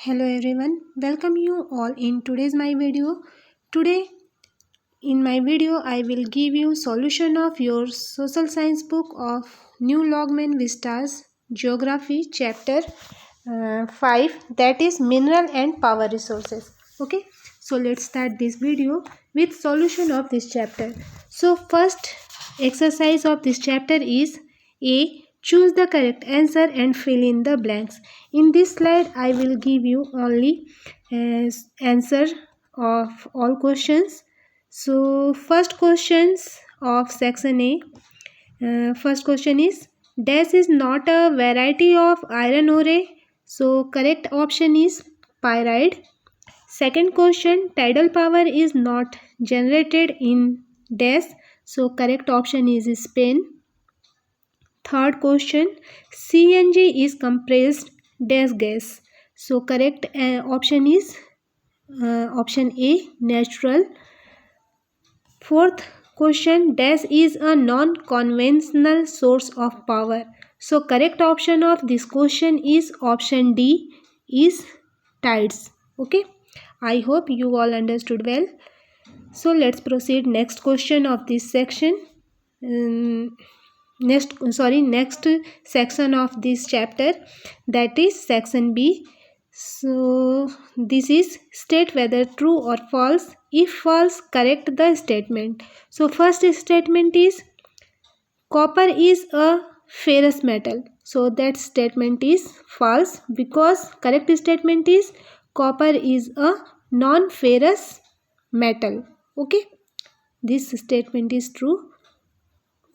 Hello everyone, welcome you all in today's my video. Today in my video I will give you solution of your social science book of New Logman Vistas Geography chapter 5, that is mineral and power resources. Okay, so let's start this video with solution of this chapter. So first exercise of this chapter is A. Choose the correct answer and fill in the blanks. In this slide I will give you only answer of all questions. So first questions of section A. First question is, dash is not a variety of iron ore. So correct option is pyrite. Second question, tidal power is not generated in dash. So correct option is Spain. Third question, CNG is compressed dash gas. So correct option is option A, natural. Fourth question, dash is a non-conventional source of power. So correct option of this question is option D, is tides. Okay, I hope you all understood well. So let's proceed next question of this section. Next section of this chapter, that is section B. So this is state whether true or false. If false, correct the statement. So first statement is copper is a ferrous metal. So that statement is false, because correct statement is copper is a non-ferrous metal. Okay, this statement is true.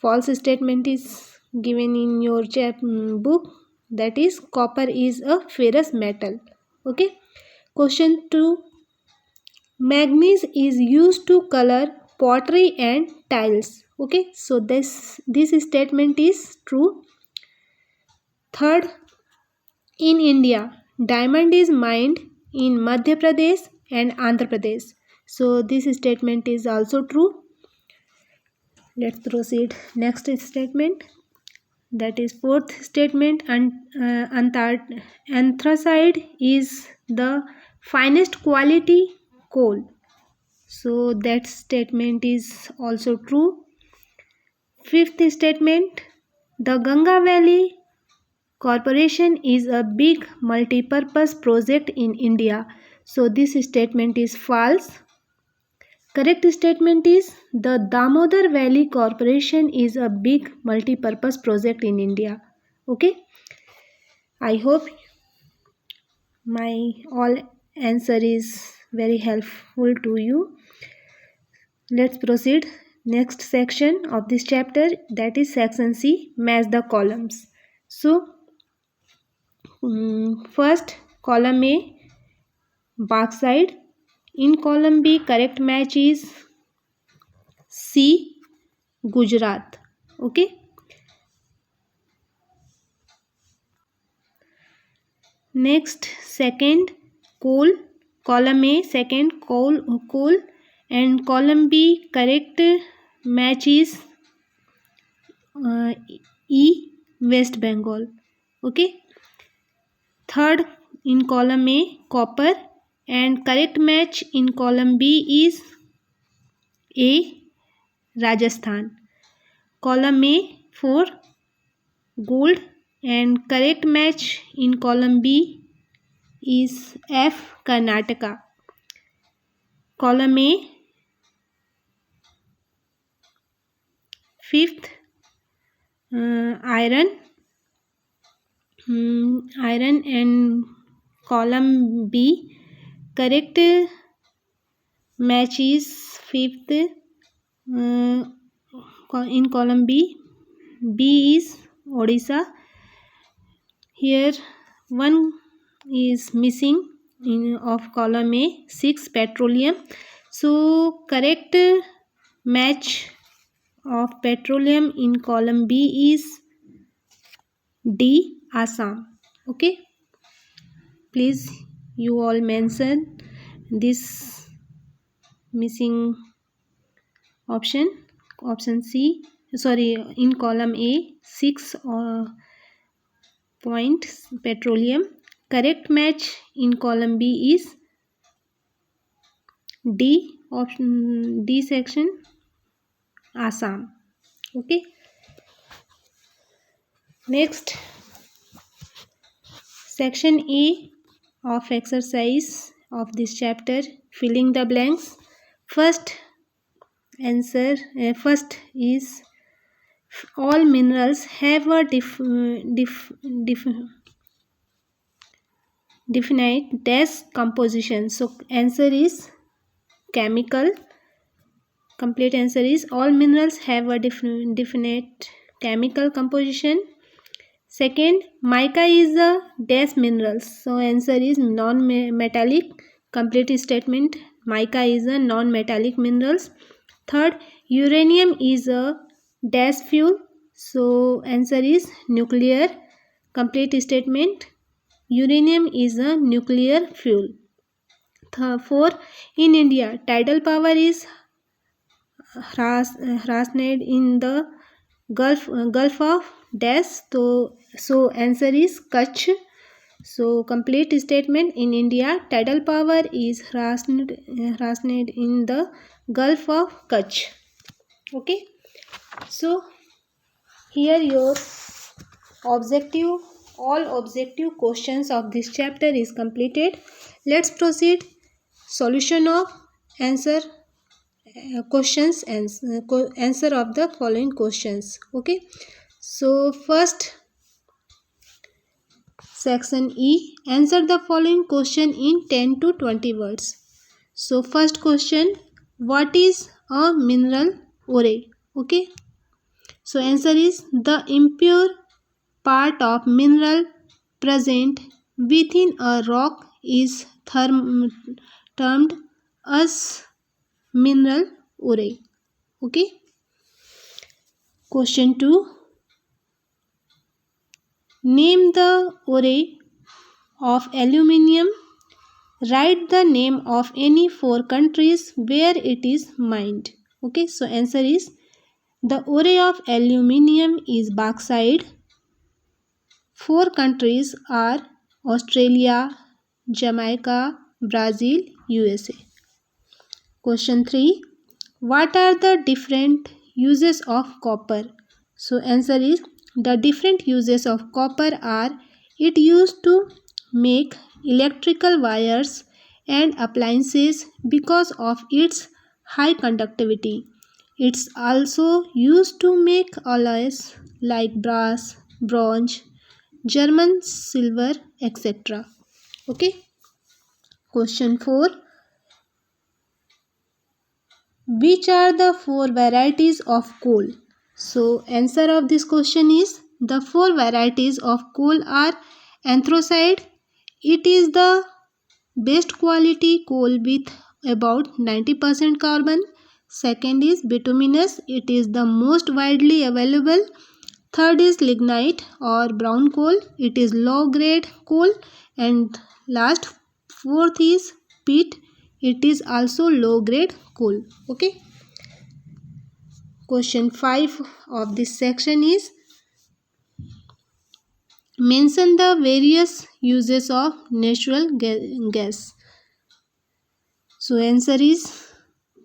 False statement is given in your book, that is copper is a ferrous metal. Okay, question 2, manganese is used to color pottery and tiles. Okay, so this statement is true. Third, in India diamond is mined in Madhya Pradesh and Andhra Pradesh. So this statement is also true. Let's proceed next statement, that is fourth statement, anthracite is the finest quality coal. So that statement is also true. Fifth statement, the Ganga Valley Corporation is a big multi-purpose project in India. So this statement is false. Correct statement is the Damodar Valley Corporation is a big multi-purpose project in India. Okay, I hope my all answer is very helpful to you. Let's proceed next section of this chapter, that is section C, match the columns. So first column A, bauxite. In column B, correct match is C, Gujarat. Okay, next second coal. Column A, second coal, and column B, correct match is E, West Bengal. Okay, third in column A, copper, and correct match in column B is A, Rajasthan. Column A, 4, gold, and correct match in column B is F, Karnataka. Column A, fifth, iron, and column B, correct match is fifth in column B. B is Odisha. Here one is missing in of column A, 6, petroleum. So correct match of petroleum in column B is D, Assam. Okay, please you all mention this missing option C, sorry, in column A, 6 points petroleum. Correct match in column B is D, option D section, Assam. Okay. Next, section A of exercise of this chapter, filling the blanks. First is all minerals have a definite dash composition. So answer is chemical. Complete answer is all minerals have a definite chemical composition. Second, mica is a dash minerals. So answer is non-metallic. Complete statement, mica is a non-metallic minerals. Third, uranium is a dash fuel. So answer is nuclear. Complete statement, uranium is a nuclear fuel. Fourth, in India, tidal power is harassed in the Gulf of Dash. So answer is Kutch. So complete statement, in India, tidal power is harassed in the Gulf of Kutch. Okay. So here your all objective questions of this chapter is completed. Let's proceed. Solution of answer questions and answer of the following questions. Okay. So first, section E, answer the following question in 10 to 20 words. So first question, what is a mineral ore? Okay. So answer is the impure part of mineral present within a rock is termed as mineral ore. Okay. Question 2, name the ore of aluminium. Write the name of any 4 countries where it is mined. Okay, so answer is the ore of aluminium is bauxite. 4 countries are Australia, Jamaica, Brazil, USA. Question 3, what are the different uses of copper? So answer is the different uses of copper are it used to make electrical wires and appliances because of its high conductivity. It's also used to make alloys like brass, bronze, German silver, etc. Okay. Question 4, which are the 4 varieties of coal? So answer of this question is the 4 varieties of coal are anthracite. It is the best quality coal with about 90% carbon. Second is bituminous. It is the most widely available. Third is lignite or brown coal. It is low grade coal. And last, fourth is peat. It is also low grade coal. Okay. Question 5 of this section is mention the various uses of natural gas. So answer is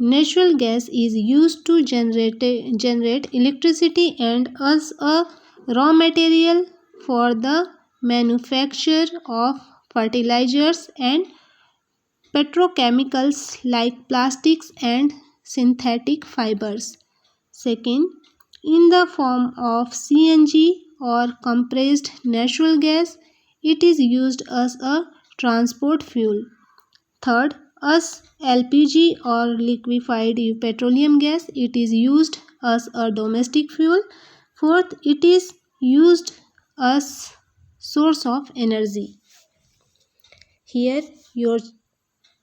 natural gas is used to generate electricity and as a raw material for the manufacture of fertilizers and petrochemicals like plastics and synthetic fibers. Second, in the form of CNG or compressed natural gas, it is used as a transport fuel. Third, as LPG or liquefied petroleum gas, it is used as a domestic fuel. Fourth, it is used as source of energy. Here your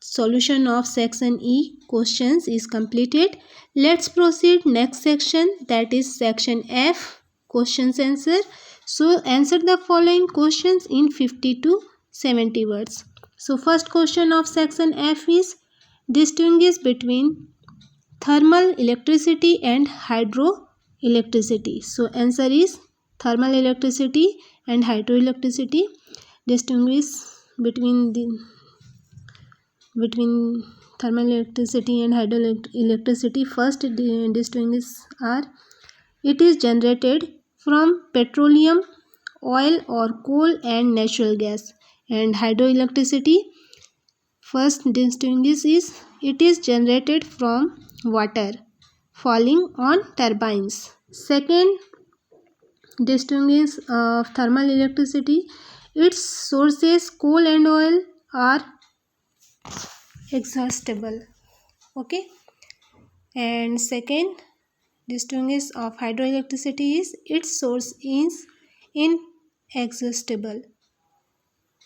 solution of section E questions is completed. Let's proceed next section, that is section F, questions answer. So answer the following questions in 50 to 70 words. So first question of section F is distinguish between thermal electricity and hydroelectricity. So answer is thermal electricity and hydroelectricity. Distinguish between thermal electricity and hydroelectricity. First distinguishes are: it is generated from petroleum, oil or coal and natural gas. And hydroelectricity, first distinguishes is: it is generated from water falling on turbines. Second distinguishes of thermal electricity, its sources coal and oil are exhaustible. Okay. And second distinguishes of hydroelectricity is: its source is inexhaustible.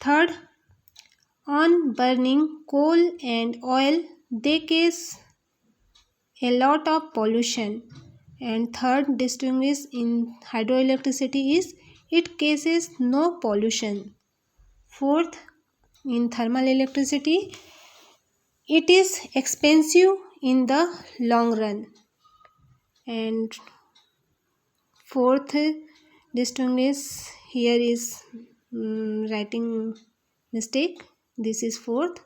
Third, on burning coal and oil, they cause a lot of pollution. And third distinguish in hydroelectricity is: it causes no pollution. Fourth, in thermal electricity, it is expensive in the long run. And fourth distinguish, here is writing mistake, this is fourth.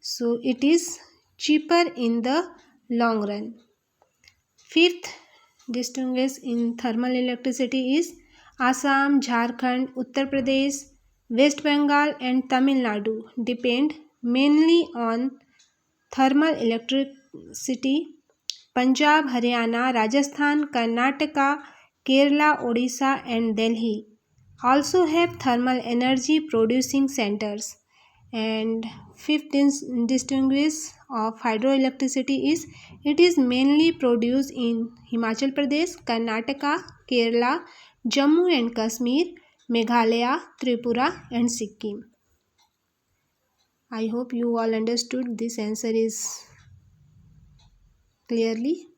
So it is cheaper in the long run. Fifth distinguish in thermal electricity is: Assam, Jharkhand, Uttar Pradesh, West Bengal and Tamil Nadu depend mainly on thermal electricity. Punjab, Haryana, Rajasthan, Karnataka, Kerala, Odisha and Delhi also have thermal energy producing centers. And fifth distinguish of hydroelectricity is: it is mainly produced in Himachal Pradesh, Karnataka, Kerala, Jammu and Kashmir, Meghalaya, Tripura and Sikkim. I hope you all understood this answer is clearly.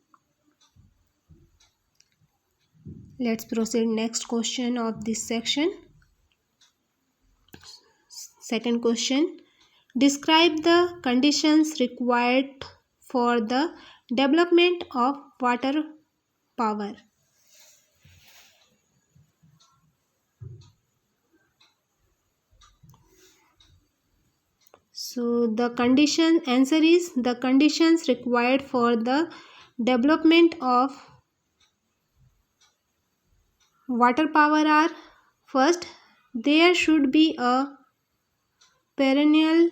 Let's proceed next question of this section. Second question: describe the conditions required for the development of water power. So the answer is: the conditions required for the development of water power are: first, there should be a perennial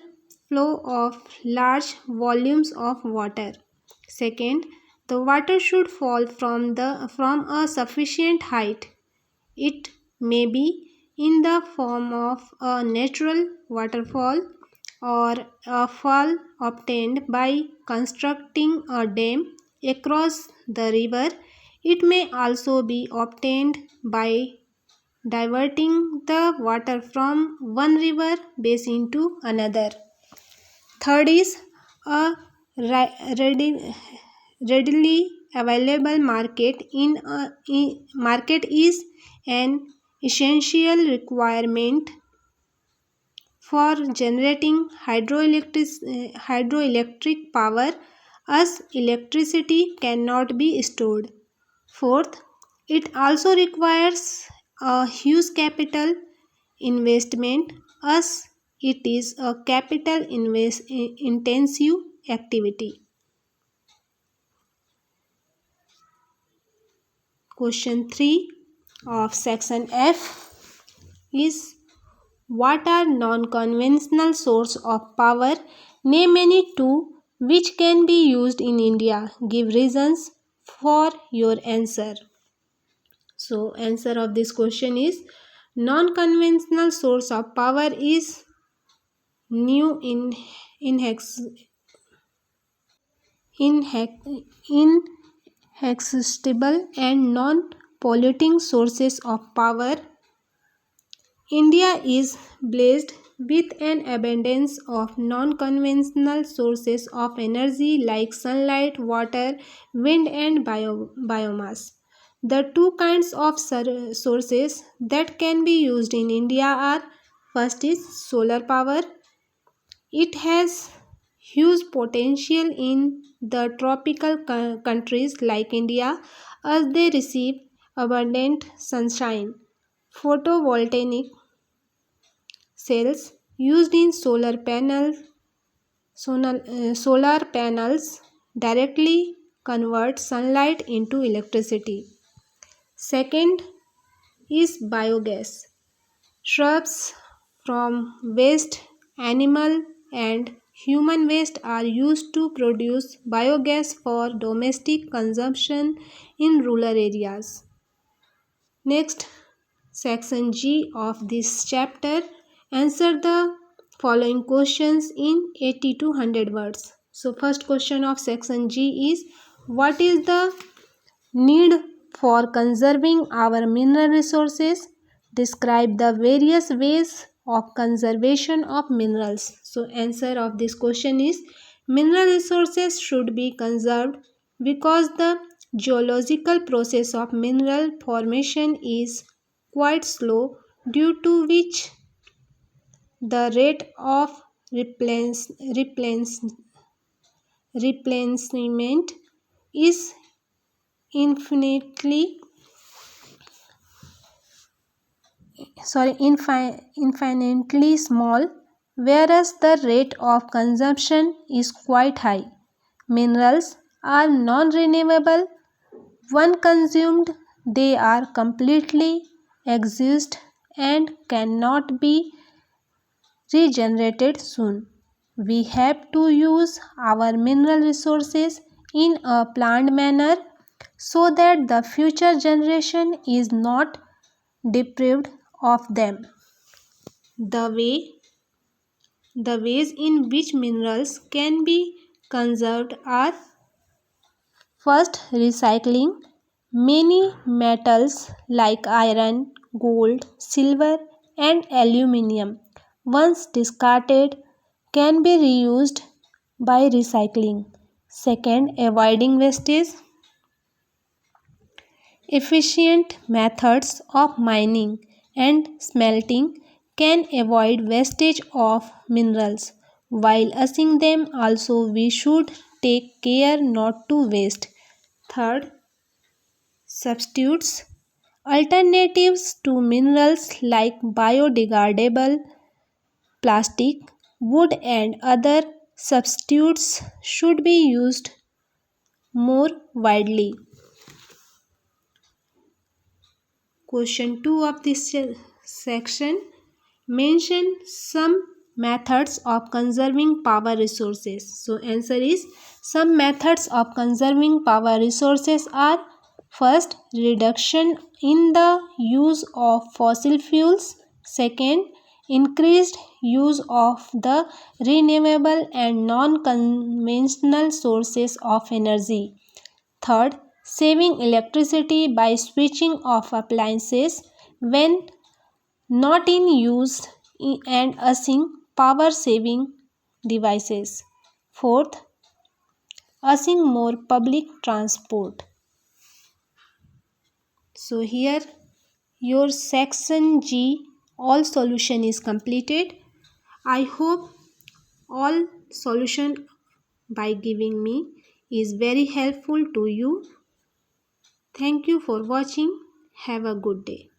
flow of large volumes of water. Second, the water should fall from a sufficient height. It may be in the form of a natural waterfall or a fall obtained by constructing a dam across the river. It may also be obtained by diverting the water from one river basin to another. Third is a readily available market. Market is an essential requirement for generating hydroelectric power, as electricity cannot be stored. Fourth, it also requires a huge capital investment, as it is a capital intensive activity. Question 3 of section F is: what are non-conventional sources of power? Name any two which can be used in India. Give reasons for your answer. So answer of this question is: non-conventional source of power is new inexhaustible and non-polluting sources of power. India is blessed with an abundance of non-conventional sources of energy like sunlight, water, wind and biomass. The two kinds of sources that can be used in India are: first is solar power. It has huge potential in the tropical countries like India, as they receive abundant sunshine. Photovoltaic cells used in solar panels directly convert sunlight into electricity. Second is biogas. Shrubs from waste, animal and human waste are used to produce biogas for domestic consumption in rural areas. Next, section G of this chapter, answer the following questions in 80 to 100 words. So first question of section G is, what is the need for conserving our mineral resources? Describe the various ways of conservation of minerals. So answer of this question is, mineral resources should be conserved because the geological process of mineral formation is quite slow, due to which the rate of replenishment is infinitely infinitely small, whereas the rate of consumption is quite high. Minerals are non-renewable. When consumed, they are completely exhausted and cannot be regenerated soon. We have to use our mineral resources in a planned manner so that the future generation is not deprived of them. The ways in which minerals can be conserved are: first, recycling. Many metals like iron, gold, silver, and aluminium, once discarded, can be reused by recycling. Second, avoiding wastage. Efficient methods of mining and smelting can avoid wastage of minerals. While assing them also, we should take care not to waste. Third, substitutes. Alternatives to minerals like biodegradable plastic, wood and other substitutes should be used more widely. Question 2 of this section, mention some methods of conserving power resources. So answer is, some methods of conserving power resources are: first, reduction in the use of fossil fuels. Second, increased use of the renewable and non-conventional sources of energy. Third, saving electricity by switching off appliances when not in use and using power saving devices. Fourth, using more public transport. So here your section G all solution is completed. I hope all solution by giving me is very helpful to you. Thank you for watching. Have a good day.